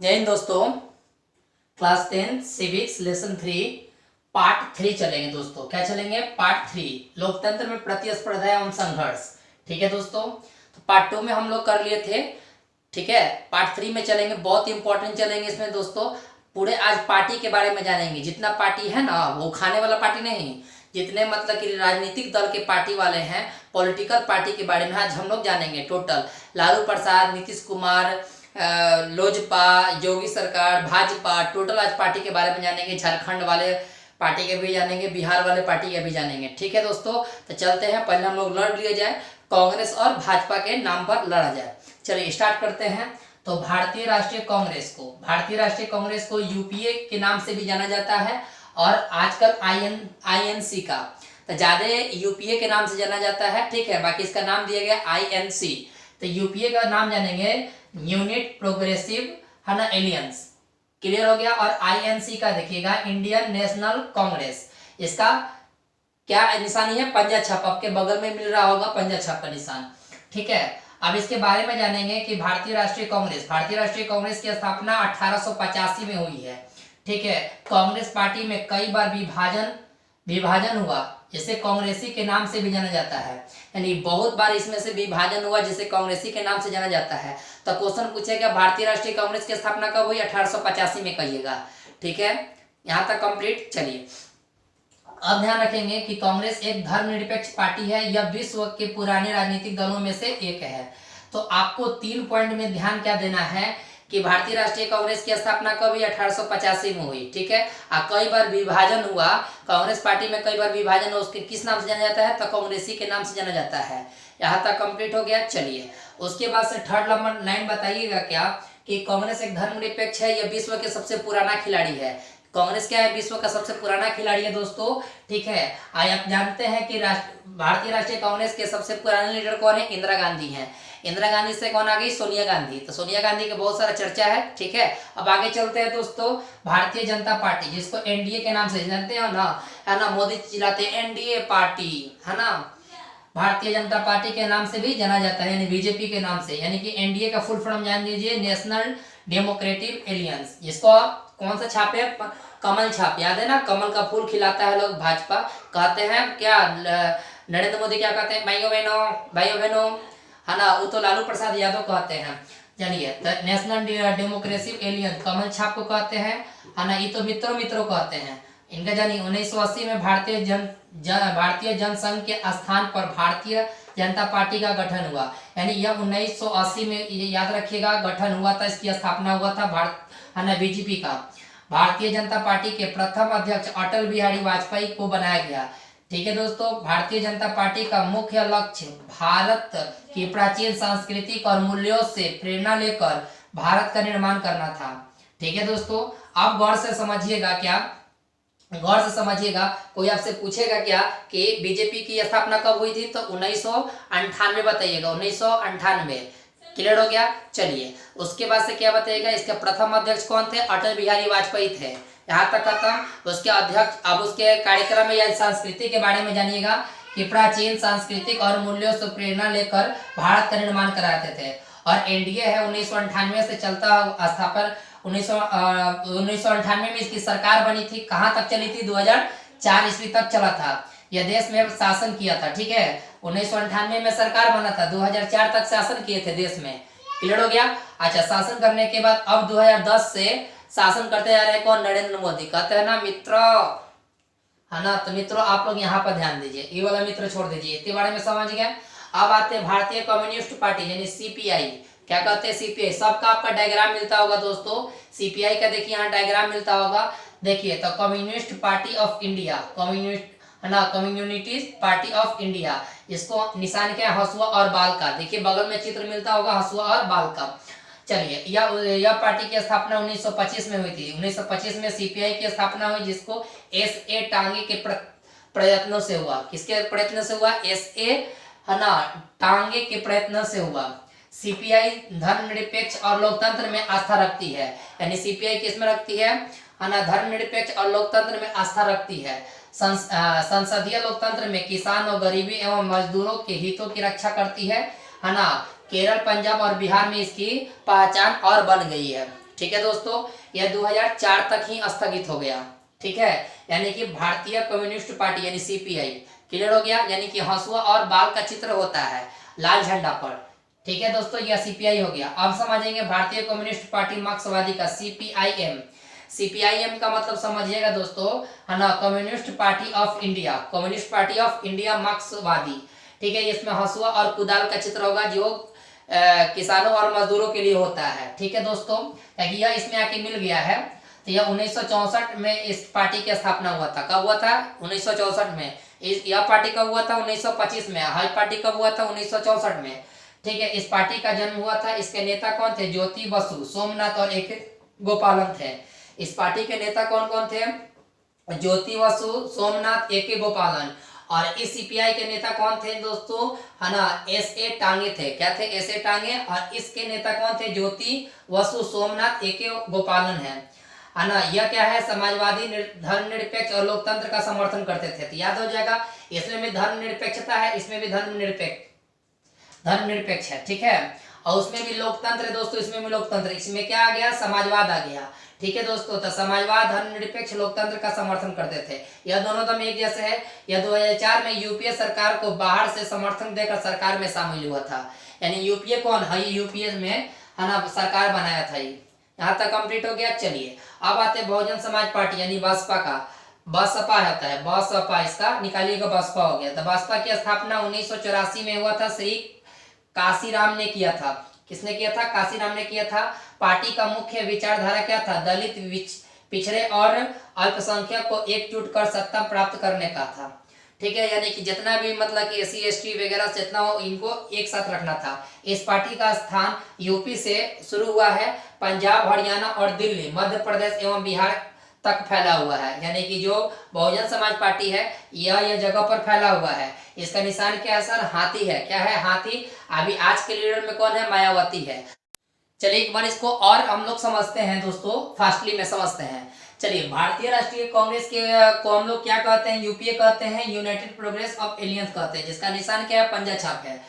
जय हिंद दोस्तों। Class 10 civics lesson 3 part 3 चलेंगे दोस्तों। क्या चलेंगे? पार्ट 3 लोकतंत्र में प्रतिस्पर्धा एवं संघर्ष। ठीक है दोस्तों, तो पार्ट 2 में हम लोग कर लिए थे। ठीक है, पार्ट 3 में चलेंगे, बहुत इंपॉर्टेंट चलेंगे इसमें दोस्तों। पूरे आज पार्टी के बारे में जानेंगे। जितना पार्टी है ना, वो खाने वाला पार्टी नहीं, जितने मतलब कि राजनीतिक दल के पार्टी वाले हैं, पॉलिटिकल पार्टी के बारे में आज हम लोग जानेंगे टोटल। लालू प्रसाद, नीतीश कुमार, लोजपा, योगी सरकार, भाजपा, टोटल आज पार्टी के बारे में जानेंगे। झारखंड वाले पार्टी के भी जानेंगे, बिहार वाले पार्टी के भी जानेंगे। ठीक है दोस्तों, तो चलते हैं। पहले हम लोग लड़ लिए जाए, कांग्रेस और भाजपा के नाम पर लड़ा जाए। चलिए स्टार्ट करते हैं। तो भारतीय राष्ट्रीय कांग्रेस को यूपीए के नाम से भी जाना जाता है और आजकल आईएनसी का, तो ज्यादा यूपीए के नाम से जाना जाता है। ठीक है, बाकी इसका नाम दिया गया आईएनसी। तो यूपीए का नाम जानेंगे यूनिट प्रोग्रेसिव है ना एलियंस। क्लियर हो गया। और आईएनसी का देखिएगा इंडियन नेशनल कांग्रेस। इसका क्या निशानी है? पंजा छाप। आपके बगल में मिल रहा होगा पंजा छाप का निशान। ठीक है, अब इसके बारे में जानेंगे कि भारतीय राष्ट्रीय कांग्रेस की स्थापना 1885 में हुई है। ठीक है, कांग्रेस पार्टी में कई बार विभाजन हुआ, जिसे कांग्रेसी के नाम से भी जाना जाता है। यानी बहुत बार इसमें से विभाजन हुआ, जिसे कांग्रेसी के नाम से जाना जाता है। तो क्वेश्चन पूछेगा भारतीय राष्ट्रीय कांग्रेस की स्थापना कब हुई? 1885 में कहिएगा। ठीक है, यहाँ तक कंप्लीट। चलिए अब ध्यान रखेंगे कि कांग्रेस एक धर्मनिरपेक्ष पार्टी है। यह विश्व के पुराने राजनीतिक दलों में से एक है। तो आपको 3 पॉइंट में ध्यान क्या देना है कि भारतीय राष्ट्रीय कांग्रेस की स्थापना कब हुई? 1885 में हुई। ठीक है, कई बार विभाजन हुआ, कांग्रेस पार्टी में कई बार विभाजन हुआ, उसके किस नाम से जाना जाता है? तो कांग्रेसी के नाम से जाना जाता है। यहाँ तक कंप्लीट हो गया। चलिए उसके बाद से थर्ड नंबर 9 बताइएगा क्या कि कांग्रेस एक धर्मनिरपेक्ष है, यह विश्व के सबसे पुराना खिलाड़ी है। कांग्रेस क्या है? विश्व का सबसे पुराना खिलाड़ी है दोस्तों। ठीक है, आप जानते हैं कि भारतीय राष्ट्रीय कांग्रेस के सबसे पुराने लीडर कौन है? इंदिरा गांधी हैं। इंदिरा गांधी से कौन आ गई? सोनिया गांधी। तो सोनिया गांधी का बहुत सारा चर्चा है। ठीक है, अब आगे चलते हैं दोस्तों। भारतीय जनता पार्टी, जिसको एनडीए के नाम से जानते हैं ना, है ना, मोदी चिल्लाते हैं एनडीए पार्टी, है ना। भारतीय जनता पार्टी के नाम से भी जाना जाता है, यानी बीजेपी के नाम से। यानी कि एनडीए का फुल फॉर्म जान लीजिए, नेशनल डेमोक्रेटिक एलियंस। जिसको कौन सा छाप है? कमल छाप। याद है ना, कमल का फूल खिलाता है लोग। भाजपा कहते हैं क्या, नरेंद्र मोदी क्या कहते हैं? भाइयों बहनों, है ना, वो तो लालू प्रसाद यादव कहते हैं। जानिए, नेशनल डेमोक्रेसी एलियंस कमल छाप को कहते हैं, है ना। ये तो मित्रों कहते हैं इनका। जानिए 1980 में भारतीय जनसंघ के स्थान पर भारतीय जनता पार्टी का गठन हुआ। यानी यह 1980 में, याद रखिएगा, गठन हुआ था, इसकी स्थापना हुआ था है ना, बीजेपी का। भारतीय जनता पार्टी के प्रथम अध्यक्ष अटल बिहारी वाजपेयी को बनाया गया। ठीक है दोस्तों, भारतीय जनता पार्टी का मुख्य लक्ष्य भारत की प्राचीन सांस्कृतिक और मूल्यों से प्रेरणा लेकर भारत का निर्माण करना था। ठीक है दोस्तों, आप गौर से समझिएगा। कोई आपसे पूछेगा क्या कि बीजेपी की स्थापना कब हुई थी? तो 1998 बताइएगा, 1998। क्लियर हो गया। चलिए उसके बाद से क्या बताइएगा, इसके प्रथम अध्यक्ष कौन थे? अटल बिहारी वाजपेयी थे। यहाँ तक खत्म। उसके अध्यक्ष, अब उसके कार्यक्रम में या संस्कृति के बारे में जानिएगा कि प्राचीन सांस्कृतिक और मूल्यों से प्रेरणा लेकर भारत का निर्माण कराते थे। और एनडीए है 1998 से चलता स्थापना 1998 में इसकी सरकार बनी थी। कहाँ तक चली थी? 2004 ईस्वी तक चला था। यह देश में शासन किया था। ठीक है, 1998 में सरकार बना था, 2004 तक शासन किए थे देश में। क्लियर हो गया। अच्छा, शासन करने के बाद अब 2010 से शासन करते जा रहे कौन? नरेंद्र मोदी। कहते हैं ना मित्रों, है ना। तो मित्रों आप लोग यहाँ पर ध्यान दीजिए, ये वाला मित्र छोड़ दीजिए, इतने बारे में समझ गए। अब आते हैं भारतीय कम्युनिस्ट पार्टी यानी सीपीआई। क्या कहते हैं? सीपीआई। सबका आपका डायग्राम मिलता होगा दोस्तों। सीपीआई का देखिए यहाँ डायग्राम मिलता होगा। देखिए, तो कम्युनिस्ट पार्टी ऑफ इंडिया, है ना, कम्युनिस्ट पार्टी ऑफ इंडिया। इसको निशान क्या है? हसुआ और बाल का। देखिए बगल में चित्र मिलता होगा, हसुआ और बाल का। चलिए, यह पार्टी की स्थापना 1925 में हुई थी। 1925 में सीपीआई की स्थापना हुई, जिसको एस.ए. टांगे के प्रयत्नों से हुआ। किसके प्रयत्न से हुआ? एस.ए. है ना, टांगे के प्रयत्न से हुआ। सीपीआई धर्मनिरपेक्ष और लोकतंत्र में आस्था रखती है। यानी सीपीआई किसमें रखती है ना? धर्मनिरपेक्ष और लोकतंत्र में आस्था रखती है। संसदीय लोकतंत्र में किसान और गरीबी एवं मजदूरों के हितों की रक्षा करती है ना। केरल, पंजाब और बिहार में इसकी पहचान और बन गई है। ठीक है दोस्तों, यह 2004 तक ही स्थगित हो गया। ठीक है, यानी कि भारतीय कम्युनिस्ट पार्टी यानी सीपीआई, क्लियर हो गया। यानी कि हंसुआ और बाल का चित्र होता है लाल झंडा पर। ठीक है दोस्तों, यह सीपीआई हो गया। अब समझेंगे भारतीय कम्युनिस्ट पार्टी मार्क्सवादी का सीपीआईएम। सीपीआईएम का मतलब समझिएगा दोस्तों, है ना, communist party of India, communist party of India मार्क्सवादी। ठीक है, इसमें हंसुआ और कुदाल का चित्र होगा जो किसानों और मजदूरों के लिए होता है। ठीक है दोस्तों, ताकि यह इसमें आके मिल गया है। तो यह 1964 में इस पार्टी की स्थापना हुआ था। कब हुआ था? 1964 में। यह पार्टी कब हुआ था? 1925 में। हाई पार्टी कब हुआ था? 1964 में। ठीक है, इस पार्टी का जन्म हुआ था। इसके नेता कौन थे? ज्योति बसु, सोमनाथ और एक गोपालन थे। इस पार्टी के नेता कौन कौन थे? ज्योति बसु, सोमनाथ, एक गोपालन। और इस सीपीआई के नेता कौन थे दोस्तों? है ना, एस.ए. टांगे थे। क्या थे? एस.ए. टांगे। और इसके नेता कौन थे? ज्योति बसु, सोमनाथ, एक गोपालन है ना। यह क्या है? समाजवादी, धर्मनिरपेक्ष और लोकतंत्र का समर्थन करते थे। तो याद हो जाएगा, इसमें भी धर्मनिरपेक्षता है, इसमें भी धर्मनिरपेक्ष है। ठीक है, और उसमें भी लोकतंत्र है दोस्तों, इसमें भी लोकतंत्र। इसमें क्या आ गया? समाजवाद आ गया। ठीक है दोस्तों, तो समाजवाद, धर्मनिरपेक्ष, लोकतंत्र का समर्थन करते थे। यह दोनों दम एक जैसे है। यह 2004 में यूपीए सरकार को बाहर से समर्थन देकर सरकार में शामिल हुआ था। यानी यूपीए कौन है? यूपीए में, है ना, सरकार बनाया था। यहाँ तक कंप्लीट हो गया। चलिए अब आते हैं बहुजन समाज पार्टी यानी बसपा का। बसपा होता है, बसपा, इसका निकालिएगा, बसपा हो गया। तो बसपा की स्थापना 1984 में हुआ था। श्री काशीराम ने किया था। किसने किया था? काशीराम ने किया था। पार्टी का मुख्य विचारधारा क्या था? दलित, पिछड़े और अल्पसंख्यक को एकजुट कर सत्ता प्राप्त करने का था। ठीक है, यानी कि जितना भी मतलब कि एससी एसटी वगैरह जितना हो, इनको एक साथ रखना था। इस पार्टी का स्थान यूपी से शुरू हुआ है, पंजाब, हरियाणा और दिल्ली, मध्य प्रदेश एवं बिहार तक फैला हुआ है। यानी कि जो बहुजन समाज पार्टी है यह जगह पर फैला हुआ है। इसका निशान क्या है सर? हाथी है। क्या है? हाथी। अभी आज के लीडर में कौन है? मायावती है। चलिए एक बार इसको और हम लोग समझते हैं दोस्तों, फास्टली में समझते हैं। चलिए, भारतीय राष्ट्रीय कांग्रेस के को हम लोग क्या कहते हैं? यूपीए कहते हैं, यूनाइटेड प्रोग्रेस ऑफ एलियंस कहते हैं, जिसका निशान क्या है? पंजा छाप है।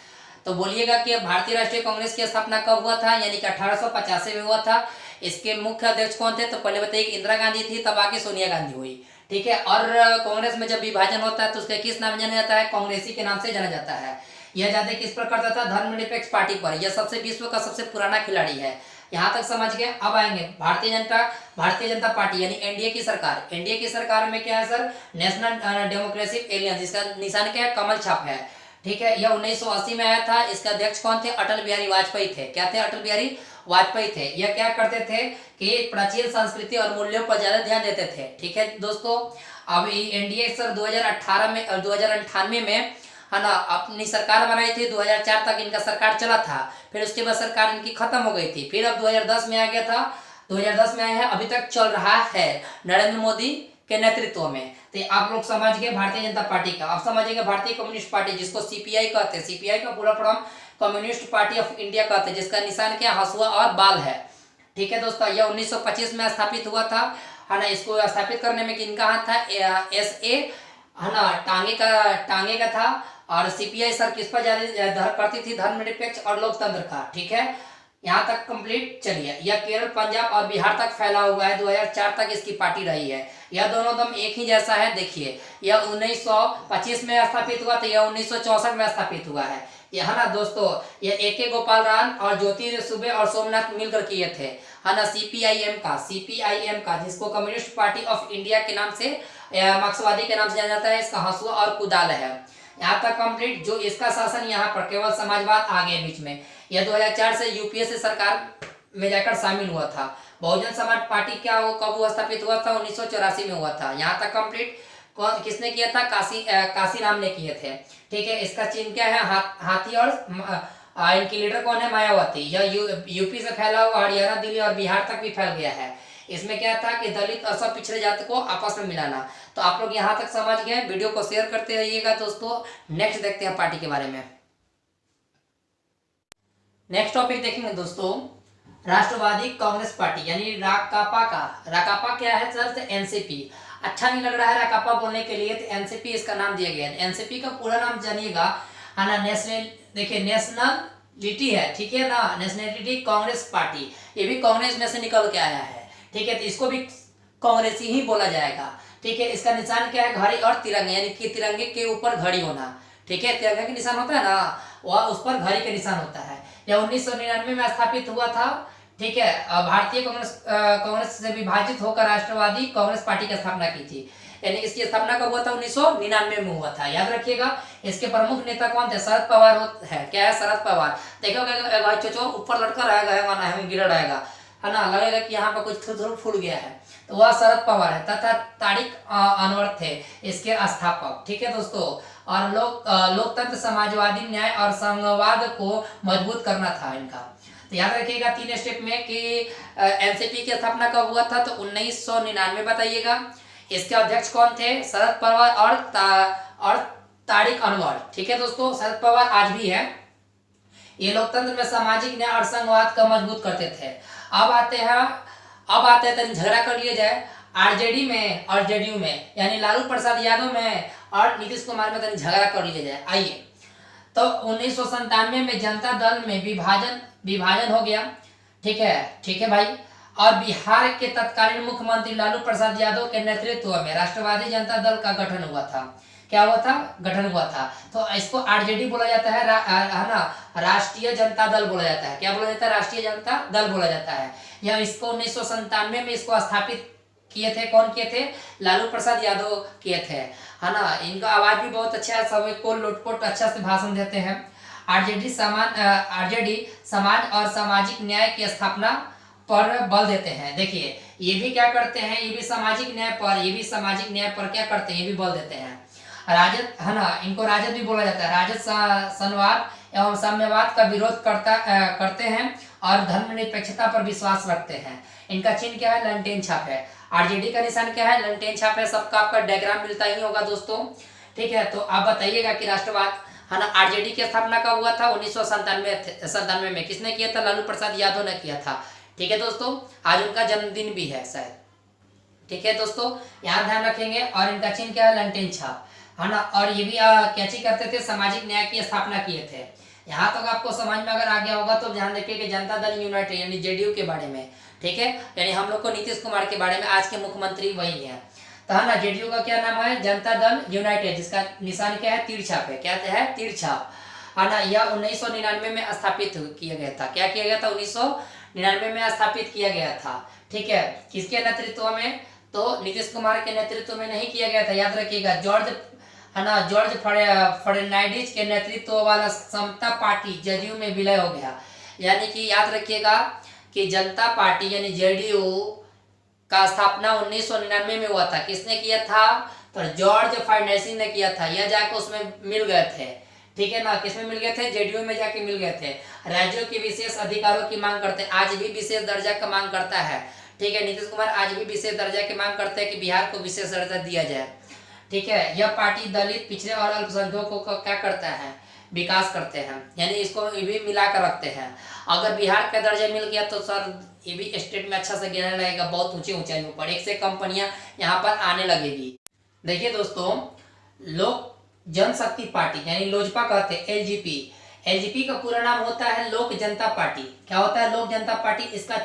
तो बोलिएगा कि भारतीय राष्ट्रीय कांग्रेस की स्थापना कब हुआ था? यानी कि 1885 में हुआ था। इसके मुख्य अध्यक्ष कौन थे? तो पहले बताइए, इंदिरा गांधी थी, तब आके सोनिया गांधी हुई। ठीक है, और कांग्रेस में जब विभाजन होता है तो उसके किस नाम जाना जाता है? कांग्रेसी के नाम से जाना जाता है। यह ज्यादा किस पर करता था? धर्मनिरपेक्ष पार्टी पर। यह सबसे विश्व का सबसे पुराना खिलाड़ी है। यहाँ तक समझ गए। अब आएंगे भारतीय जनता पार्टी यानी एनडीए की सरकार। एनडीए की सरकार में क्या है सर? नेशनल डेमोक्रेटिक एलियंस, इसका निशान क्या है? कमल छाप है। ठीक है, यह 1980 में आया था। इसके अध्यक्ष कौन थे? अटल बिहारी वाजपेयी थे। क्या थे? अटल बिहारी वाजपेयी थे। यह क्या करते थे कि प्राचीन संस्कृति और मूल्यों पर ज्यादा ध्यान देते थे। ठीक है दोस्तों, अब एनडीए सर 2018 में और 2098 में, है ना, अपनी सरकार बनाई थी। 2004 तक इनका सरकार चला था, फिर उसके बाद सरकार इनकी खत्म हो गई थी। फिर अब 2010 में आ गया था, 2010 में आया है, अभी तक चल रहा है नरेंद्र मोदी के नेतृत्व में। तो आप लोग समझ गए भारतीय जनता पार्टी का। अब समझिएगा भारतीय कम्युनिस्ट पार्टी, जिसको सीपीआई कहते हैं। सीपीआई का पूरा form communist party of India कहते हैं, जिसका निशान क्या? हंसुआ और बाल है। ठीक है दोस्तों, यह 1925 में स्थापित हुआ था, है ना। इसको स्थापित करने में किनका हाथ था? एस.ए. है ना, टांगे का था। और सीपीआई सर किस पर ज्यादा करती थी? धर्मनिरपेक्ष और लोकतंत्र का। ठीक है, यहाँ तक कंप्लीट। चलिए, यह केरल, पंजाब और बिहार तक फैला हुआ है। 2004 तक इसकी पार्टी रही है। यह दोनों दम एक ही जैसा है। देखिए, यह 1925 में स्थापित हुआ था, यह 1964 में स्थापित हुआ है। यह, है ना दोस्तों, यह ए.के. गोपाल राम और ज्योति सुबे और सोमनाथ मिलकर किए थे, है ना, सीपीआईएम का, जिसको कम्युनिस्ट पार्टी ऑफ इंडिया के नाम से, मार्क्सवादी के नाम से जाना जाता है। इसका हंसुआ और कुदाल है। यहाँ तक कंप्लीट। जो इसका शासन यहाँ पर केवल समाजवाद आ गया बीच में। यह 2004 से यूपीए से सरकार में जाकर शामिल हुआ था। बहुजन समाज पार्टी क्या हो, कब हुआ? स्थापित हुआ था 1984 में हुआ था। यहाँ तक कंप्लीट। कौन किसने किया था? काशीराम ने किए थे। ठीक है, इसका चिन्ह क्या है? हाथी। और इनकी लीडर कौन है? मायावती। यह यूपी से फैला हुआ हरियाणा, दिल्ली और बिहार तक भी फैल गया है। इसमें क्या था कि दलित और सब पिछड़े जाति को आपस में मिलाना। तो आप लोग यहाँ तक समझ गए। वीडियो को शेयर करते रहिएगा दोस्तों। नेक्स्ट देखते हैं पार्टी के बारे में। नेक्स्ट टॉपिक देखेंगे दोस्तों, राष्ट्रवादी कांग्रेस पार्टी यानी राकापा का। राकापा क्या है सर? एनसीपी। अच्छा नहीं लग रहा है राकापा बोलने के लिए, तो एनसीपी इसका नाम दिया गया है। एनसीपी का पूरा नाम जानिएगा, है ना। नेशनल, देखिए, नेशनल नेशनलिटी है, ठीक है ना, नेशनलिटी कांग्रेस पार्टी, ये भी कांग्रेस में से निकल के आया है, ठीक है, तो इसको भी कांग्रेसी ही बोला जाएगा, ठीक है। इसका निशान क्या है, घड़ी और तिरंगे, यानी कि तिरंगे के ऊपर घड़ी होना, ठीक है, तिरंगे का निशान होता है ना, वह उस पर घड़ी का निशान होता है। यह 1999 में स्थापित हुआ था, ठीक है। भारतीय कांग्रेस से विभाजित होकर राष्ट्रवादी कांग्रेस पार्टी की स्थापना की थी, यानी इसकी स्थापना कब हुआ था, 1999 में हुआ था, याद रखिएगा। इसके प्रमुख नेता कौन थे, शरद पवार है, क्या है, शरद पवार। देखो चोचो ऊपर लटका रहेगा, है गिरा रहेगा, है ना, लगेगा कि यहाँ पर कुछ थोड़ा फूल गया है, तो वह शरद पवार है, तथा तारिक अनवर थे इसके स्थापक, ठीक है दोस्तों। और लोकतंत्र, समाजवादी, न्याय और संघवाद को मजबूत करना था इनका। तो याद रखिएगा 3 स्टेप में कि एनसीपी की स्थापना कब हुआ था, तो 1999 बताइएगा। इसके अध्यक्ष कौन थे, शरद पवार और तारिक अनवर, ठीक है दोस्तों। शरद पवार आज भी है। ये लोकतंत्र में सामाजिक न्याय और संघवाद का मजबूत करते थे। अब आते हैं तो झगड़ा कर लिया जाए आरजेडी में और जेडीयू में, यानी लालू प्रसाद यादव में और नीतीश कुमार में तो झगड़ा कर लिया जाए। आइए, तो 1997 में जनता दल में विभाजन हो गया, ठीक है भाई। और बिहार के तत्कालीन मुख्यमंत्री लालू प्रसाद यादव के नेतृत्व में राष्ट्रवादी जनता दल का गठन हुआ था। क्या हुआ था, गठन हुआ था। तो इसको आरजेडी बोला जाता है, है ना, राष्ट्रीय जनता दल बोला जाता है। क्या बोला जाता है, राष्ट्रीय जनता दल बोला जाता है। यह इसको 1997 में इसको स्थापित किए थे, कौन किए थे, लालू प्रसाद यादव किए थे, है ना। इनका आवाज भी बहुत अच्छा है, सबको लोटपोट अच्छा से भाषण देते हैं। आरजेडी समाज और सामाजिक न्याय की स्थापना पर बल देते हैं। देखिए, ये भी क्या करते हैं, ये भी सामाजिक न्याय पर क्या करते हैं, ये भी बल देते हैं। राजद, है ना, इनको राजद भी बोला जाता है। राजद संवाद एवं साम्यवाद का विरोध करते हैं और धर्मनिरपेक्षता पर विश्वास रखते हैं। इनका चिन्ह क्या है, लंटेन छाप है। आरजेडी का निशान क्या है, लंटेन छाप है। सबका आपका डायग्राम मिलता ही होगा दोस्तों, ठीक है। तो आप बताइएगा कि राष्ट्रवाद, है ना, आरजेडी की स्थापना कब हुआ था, 1997 में। किसने किया था, लालू प्रसाद यादव ने किया था, ठीक है दोस्तों। आज उनका जन्मदिन भी है शायद, ठीक है दोस्तों, यहाँ ध्यान रखेंगे। और इनका चिन्ह क्या है, लंटेन छाप, है ना। और ये भी क्या चीज करते थे, सामाजिक न्याय की स्थापना किए थे। यहाँ तक आपको समझ में अगर आ गया होगा तो ध्यान रखिए कि जनता दल यूनाइटेड यानी जेडीयू के बारे में, ठीक है, यानी हम लोग को नीतीश कुमार के बारे में, आज के मुख्यमंत्री वही है। तो है ना, जेडीयू का क्या नाम है, जनता दल यूनाइटेड, जिसका निशान क्या है, तीर छाप है। क्या है, तीर छाप, है ना। यह 1999 में स्थापित किया गया था। क्या किया गया था, 1999 में स्थापित किया गया था, ठीक है। किसके नेतृत्व में, तो नीतीश कुमार के नेतृत्व में नहीं किया गया था, याद रखिएगा। जॉर्ज फर्नांडिस के नेतृत्व वाला समता पार्टी जेडीयू में विलय हो गया। यानी कि याद रखिएगा कि जनता पार्टी यानी जेडीयू का स्थापना 1999 में हुआ था। किसने किया था, तो जॉर्ज फर्नांडिस ने किया था। यह जाकर उसमें मिल गए थे, ठीक है ना, किसमें मिल गए थे, जेडीयू में जाके मिल गए थे। राज्यों के विशेष अधिकारों की मांग करते हैं, आज भी विशेष दर्जा का मांग करता है, ठीक है। नीतीश कुमार आज भी विशेष दर्जा की मांग करते हैं कि बिहार को विशेष दर्जा दिया जाए, ठीक है। यह पार्टी दलित, पिछड़े और अल्पसंख्यकों का क्या करता है, विकास करते हैं, यानी इसको भी मिला कर रखते हैं। अगर बिहार का दर्जा मिल गया तो सर ये भी स्टेट में अच्छा से गिरने लगेगा, बहुत ऊंचे ऊंचाइयों पर, एक से कंपनियां यहाँ पर आने लगेगी। देखिए दोस्तों, लोक जनशक्ति पार्टी यानी लोजपा कहते हैं, एलजीपी का पूरा नाम होता है लोक जनता पार्टी। क्या होता है, लोक जनता पार्टी। इसका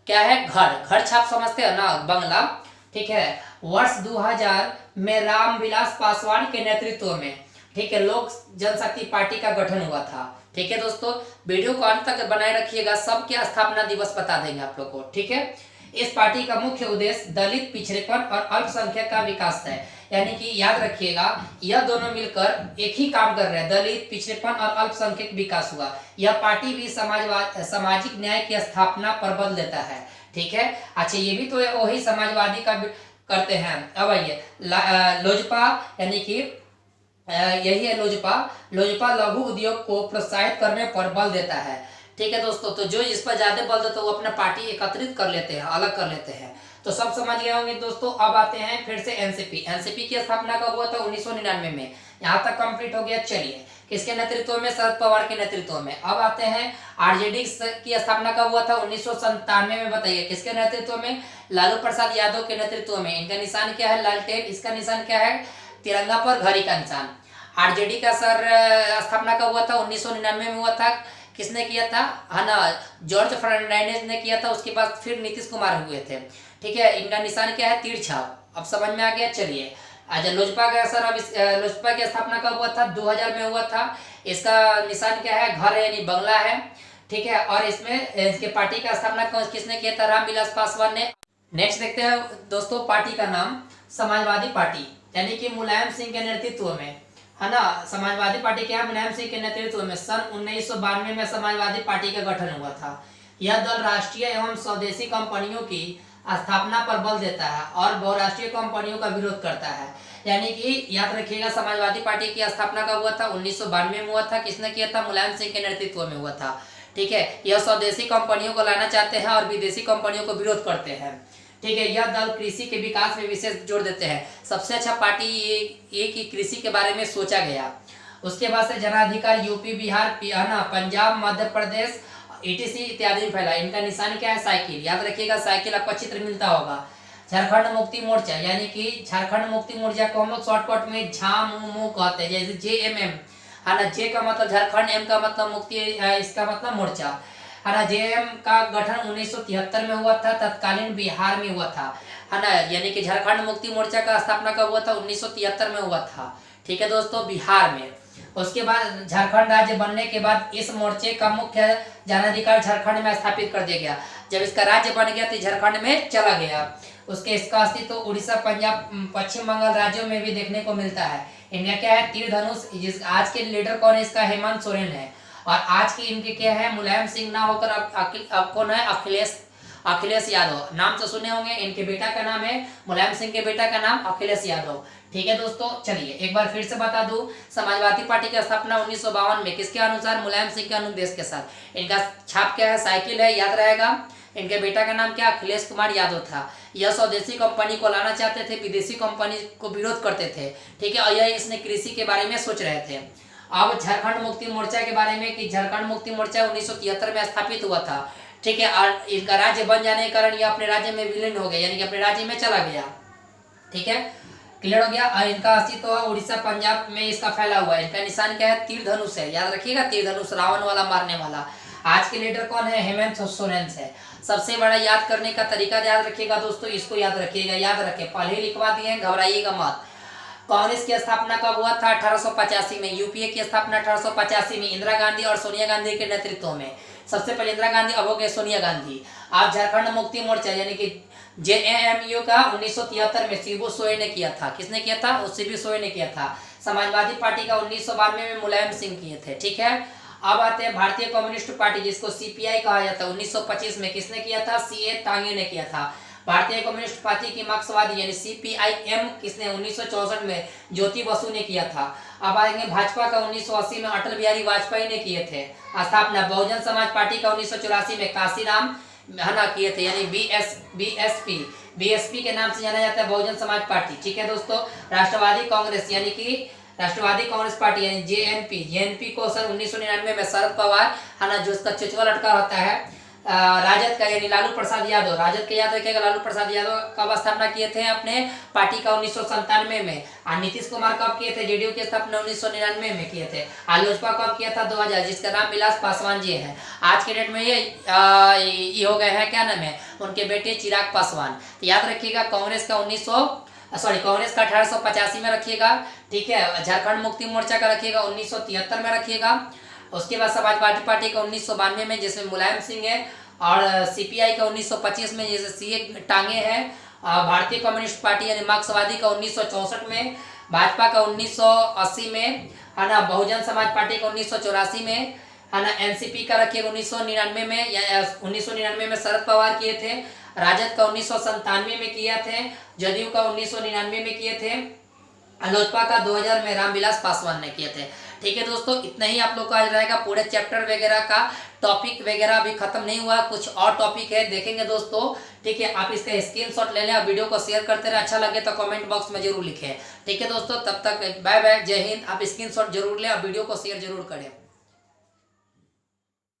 क्या है, घर छाप समझते हैं ना, बंगला, ठीक है। वर्ष 2000 में रामविलास पासवान के नेतृत्व में, ठीक है, लोक जनशक्ति पार्टी का गठन हुआ था, ठीक है दोस्तों। वीडियो को अंत तक बनाए रखिएगा, सबके स्थापना दिवस बता देंगे आप लोग को, ठीक है। इस पार्टी का मुख्य उद्देश्य दलित, पिछड़ेपन और अल्पसंख्यक का विकास है। यानी कि याद रखिएगा, यह दोनों मिलकर एक ही काम कर रहे हैं, दलित, पिछड़ेपन और अल्पसंख्यक विकास हुआ। यह पार्टी भी सामाजिक न्याय की स्थापना पर बल देता है, ठीक है। अच्छा, ये भी तो वही समाजवादी का करते हैं। अब आइए, लोजपा यानी कि यही है लोजपा लघु उद्योग को प्रोत्साहित करने पर बल देता है, ठीक है दोस्तों। तो जो इस पर ज्यादा बल देता है वो अपना पार्टी एकत्रित कर लेते हैं, अलग कर लेते हैं। तो सब समझ गए होंगे दोस्तों। अब आते हैं फिर से एनसीपी की स्थापना कब हुआ था, 1999 में। यहाँ तक कंप्लीट हो गया। चलिए, किसके नेतृत्व में, शरद पवार के नेतृत्व में। अब आते हैं आरजेडी की स्थापना कब हुआ था, 1997 में। बताइए किसके नेतृत्व में, लालू प्रसाद यादव के नेतृत्व में। इनका निशान क्या है, लालटेन। इसका निशान क्या है, तिरंगा पर घड़ी का निशान। आरजेडी का स्थापना कब हुआ था, 1999 में हुआ था। किसने किया था, है ना, जॉर्ज फर्नांडिस ने किया था। उसके बाद फिर नीतीश कुमार हुए थे। ठीक है, इनका निशान क्या है, तीर छाप। अब समझ में आ गया। चलिए अच्छा, लोजपा का सर, अब लोजपा की स्थापना कब हुआ था, 2000 में हुआ था। इसका निशान क्या है, घर है यानी बंगला है। ठीक है, और इसमें इसके पार्टी का स्थापना किसने किया था, रामविलास पासवान ने। नेक्स्ट देखते हैं दोस्तों, पार्टी का नाम समाजवादी पार्टी, यानी कि मुलायम सिंह के नेतृत्व में, है ना। समाजवादी पार्टी क्या है, मुलायम सिंह के नेतृत्व में सन 1992 में समाजवादी पार्टी का गठन हुआ था। यह दल राष्ट्रीय एवं स्वदेशी कंपनियों की स्थापना पर बल देता है और बहुराष्ट्रीय कंपनियों का विरोध करता है। यानी कि याद रखिएगा, समाजवादी पार्टी की स्थापना कब हुआ था, 1992 में हुआ था। किसने किया था, मुलायम सिंह के नेतृत्व में हुआ था। ठीक है, यह स्वदेशी कंपनियों को लाना चाहते हैं और विदेशी कंपनियों को विरोध करते हैं। ठीक है, यह दल कृषि के विकास में विशेष जोर देते हैं। सबसे अच्छा पार्टी ये कि कृषि के बारे में सोचा गया। उसके बाद से जनाधिकार यूपी, बिहार, पंजाब, मध्य प्रदेश ETC इत्यादि में फैला। इनका निशान क्या है, साइकिल। याद रखिएगा, साइकिल आपका चित्र मिलता होगा। झारखंड मुक्ति मोर्चा, यानी कि झारखंड मुक्ति मोर्चा को हम लोग शॉर्टकट में झामुमो कहते हैं, जैसे JMM, है ना। जे का मतलब झारखंड, M का मतलब मुक्ति, इसका मतलब मोर्चा, है ना। JM का गठन 1973 में हुआ था, तत्कालीन बिहार में हुआ था, है ना। यानी कि झारखंड मुक्ति मोर्चा का स्थापना कब हुआ था, 1973 में हुआ था। ठीक है दोस्तों, बिहार में। उसके बाद झारखंड राज्य बनने के बाद इस मोर्चे का मुख्य जनाधिकार झारखंड में स्थापित कर दिया गया। जब इसका राज्य बन गया तो झारखंड में चला गया। उसके इसका अस्तित्व उड़ीसा, पंजाब, पश्चिम बंगाल राज्यों में भी देखने को मिलता है। इनका क्या है, तीर धनुष। आज के लीडर कौन है, इसका हेमंत सोरेन है। और आज के इनके क्या है, मुलायम सिंह ना होकर अब कौन है, अखिलेश यादव। नाम तो सुने होंगे। इनके बेटा का नाम है, मुलायम सिंह के बेटा का नाम अखिलेश यादव। ठीक है दोस्तों, चलिए एक बार फिर से बता दूं, समाजवादी पार्टी की स्थापना 1952 में किसके अनुसार, मुलायम सिंह के अनुदेश के साथ। इनका छाप क्या है, साइकिल है, याद रहेगा। इनके बेटा का नाम क्या, अखिलेश कुमार यादव था। यह स्वदेशी कंपनी को लाना चाहते थे, विदेशी कंपनी को विरोध करते थे। ठीक है, और यह इसने कृषि के बारे में सोच रहे थे। अब झारखंड मुक्ति मोर्चा के बारे में, कि झारखंड मुक्ति मोर्चा 1973 में स्थापित हुआ था। ठीक है, और इनका राज्य बन जाने के कारण यह अपने राज्य में विलीन हो गया, यानी कि अपने राज्य में चला गया। ठीक है, क्लियर हो गया। और इनका अस्तित्व उड़ीसा, पंजाब में इसका फैला हुआ है। इनका निशान क्या है, तीर धनुष है। याद रखिएगा, तीर धनुष, रावण वाला, मारने वाला। आज के लीडर कौन है, हेमंत सोरेन है। सबसे बड़ा याद करने का तरीका याद रखिएगा दोस्तों, इसको याद रखिएगा, याद रखें, पहले ही लिखवा दिए, घबराइएगा मत। कांग्रेस की स्थापना कब हुआ था, 1885 में। यूपीए की स्थापना 1885 में इंदिरा गांधी और सोनिया गांधी के नेतृत्व में। सबसे पहले इंदिरा गांधी, अब हो गए सोनिया गांधी। आप झारखंड मुक्ति मोर्चा यानी कि JMU का 1973 में शिबू सोरेन ने किया था। किसने किया था, शिबू सोरेन ने किया था। समाजवादी पार्टी का 1992 में मुलायम सिंह किए थे। ठीक है, अब आते हैं भारतीय कम्युनिस्ट पार्टी, जिसको CPI कहा जाता है। 1925 में किसने किया था, CA टांगे ने किया था। भारतीय कम्युनिस्ट पार्टी की मार्क्सवादी यानी CPIM किसने, 1964 में ज्योति बसु ने किया था। अब आएंगे भाजपा का 1980 में अटल बिहारी वाजपेयी ने किए थे स्थापना। बहुजन समाज पार्टी का 1984 में काशीराम हना किए थे, यानी BSP के नाम से जाना जाता है बहुजन समाज पार्टी। ठीक है दोस्तों, राष्ट्रवादी कांग्रेस यानी कि राष्ट्रवादी कांग्रेस पार्टी यानी JNP को सन 1999 में शरद पवार, है ना, जो उसका चुचवा लटका होता है, राजद का यानी लालू प्रसाद यादव, राजद के याद रखिएगा, लालू प्रसाद यादव कब स्थापना किए थे अपने पार्टी का, 1997 में। और नीतीश कुमार कब किए थे, JDU की स्थापना 1999 में किए थे। लोजपा कब किया था, 2000, जिसका नाम विलास पासवान जी है। आज के डेट में ये हो गए हैं, क्या नाम है उनके बेटे, चिराग पासवान। तो याद रखिएगा, कांग्रेस का 1885 में रखिएगा। ठीक है, झारखंड मुक्ति मोर्चा का रखिएगा 1973 में रखिएगा। उसके बाद समाजवादी पार्टी का 1992 में, जिसमें मुलायम सिंह है। और CPI का 1925 में, जैसे CA टांगे हैं। भारतीय कम्युनिस्ट पार्टी यानी मार्क्सवादी का 1964 में। भाजपा का 1980 में, है ना। बहुजन समाज पार्टी का 1984 में, है ना। NCP का रखिएगा 1999 में, या 1999 में शरद पवार किए थे। राजद का 1997 में किए थे। जदयू का 1999 में किए थे। लोजपा का 2000 में रामविलास पासवान ने किए थे। ठीक है दोस्तों, इतना ही आप लोग का आज रहेगा। पूरे चैप्टर वगैरह का टॉपिक वगैरह अभी खत्म नहीं हुआ, कुछ और टॉपिक है, देखेंगे दोस्तों। ठीक है, आप इसका स्क्रीनशॉट ले लें और वीडियो को शेयर करते रहे। अच्छा लगे तो कमेंट बॉक्स में जरूर लिखें। ठीक है दोस्तों, तब तक बाय बाय, जय हिंद। आप स्क्रीनशॉट जरूर लें और वीडियो को शेयर जरूर करें।